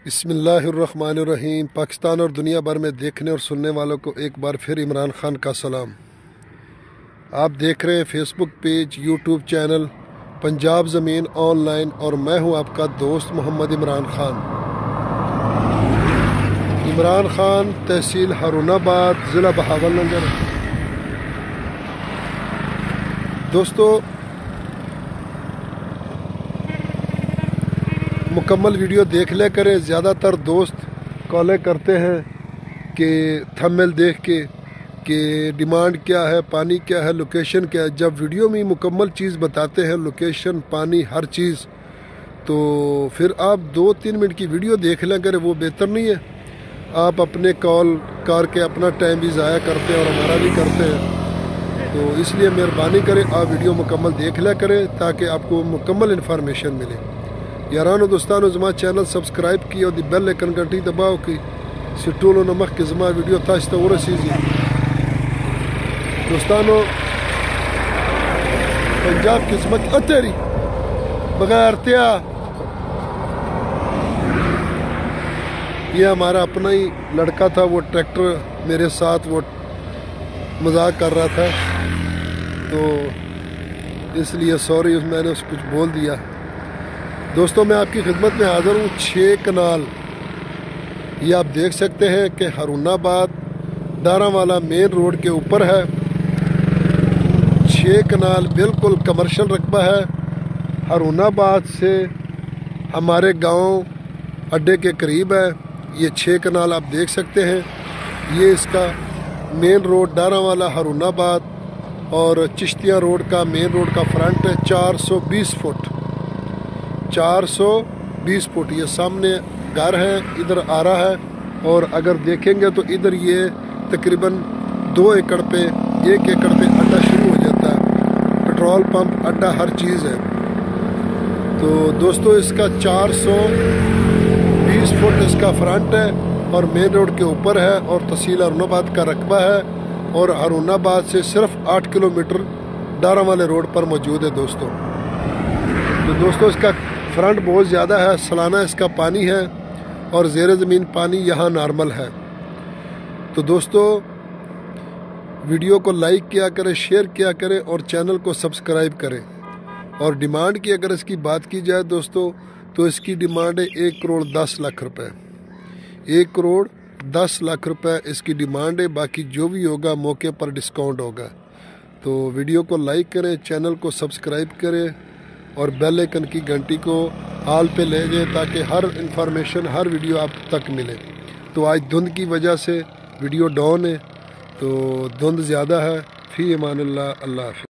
بسم اللہ الرحمن الرحیم۔ پاکستان اور دنیا بھر میں دیکھنے اور سننے والوں کو ایک بار پھر عمران خان کا سلام۔ آپ دیکھ رہے ہیں فیس بک پیج، یوٹیوب چینل پنجاب زمین آن لائن، اور میں ہوں آپ کا دوست محمد عمران خان۔ عمران خان، تحصیل ہارون آباد، ضلع بہاول نگر۔ دوستو، مکمل ویڈیو دیکھ لے کریں۔ زیادہ تر دوست کالیں کرتے ہیں کہ تھمبنیل دیکھ کے کہ ڈیمانڈ کیا ہے، پانی کیا ہے، لوکیشن کیا ہے۔ جب ویڈیو میں مکمل چیز بتاتے ہیں، لوکیشن، پانی، ہر چیز، تو پھر آپ 2-3 منٹ کی ویڈیو دیکھ لیں کریں، وہ بہتر نہیں ہے؟ آپ اپنے کال کر کے اپنا ٹائم بھی ضائع کرتے ہیں اور ہمارا بھی کرتے ہیں، تو اس لیے مہربانی کریں آپ ویڈیو مکمل دیکھ لیا کریں تاکہ آپ کو مکمل انفارمیشن ملے۔ یارانو دوستانو، زما چینل سبسکرائب کی اور دی بیل آئکن گھنٹی دباؤ کی سٹولو نمک کے زما ویڈیو تاش تا ورسیږي۔ دوستانو، پنجاب کی زمک اتری بغیر تیا، یہ ہمارا اپنا ہی لڑکا تھا، وہ ٹریکٹر میرے ساتھ وہ مذاق کر رہا تھا، تو اس لیے سوری، میں نے اس کچھ بول دیا۔ دوستوں، میں آپ کی خدمت میں حاضر ہوں۔ 6 کنال یہ آپ دیکھ سکتے ہیں کہ ہارون آباد ڈارا والا مین روڈ کے اوپر ہے۔ 6 کنال بالکل کمرشل رقبہ ہے۔ ہارون آباد سے ہمارے گاؤں اڈے کے قریب ہے۔ یہ 6 کنال آپ دیکھ سکتے ہیں۔ یہ اس کا مین روڈ ڈارا والا ہارون آباد اور چشتیہ روڈ کا مین روڈ کا فرنٹ ہے۔ 420 فٹ 420 فٹ یہ سامنے گھر ہے، ادھر آ رہا ہے، اور اگر دیکھیں گے تو ادھر یہ تقریباً 2 ایکڑ پہ 1 ایکڑ پہ اڈا شروع ہو جاتا ہے، پٹرول پمپ، اڈا، ہر چیز ہے۔ تو دوستو، اس کا 420 فٹ اس کا فرنٹ ہے اور مین روڈ کے اوپر ہے، اور تحصیل ہارون آباد کا رقبہ ہے، اور ہارون آباد سے صرف 8 کلومیٹر ڈارا والے روڈ پر موجود ہے دوستو۔ تو دوستو، اس کا فرنٹ بہت زیادہ ہے، سالانہ اس کا پانی ہے، اور زیر زمین پانی یہاں نارمل ہے۔ تو دوستو، ویڈیو کو لائک کیا کریں، شیئر کیا کریں، اور چینل کو سبسکرائب کریں۔ اور ڈیمانڈ کی اگر اس کی بات کی جائے دوستو، تو اس کی ڈیمانڈ ہے 1 کروڑ 10 لاکھ روپے۔ 1 کروڑ 10 لاکھ روپے اس کی ڈیمانڈ ہے، باقی جو بھی ہوگا موقع پر ڈسکاؤنٹ ہوگا۔ تو ویڈیو کو لائک کریں، چینل کو سبسکرائب کریں، اور بیل آئکن کی گھنٹی کو آل پہ لے جائیں تاکہ ہر انفارمیشن، ہر ویڈیو آپ تک ملے۔ تو آج دھند کی وجہ سے ویڈیو ڈاؤن ہے، تو دھند زیادہ ہے۔ فی امان اللہ، اللہ حافظ۔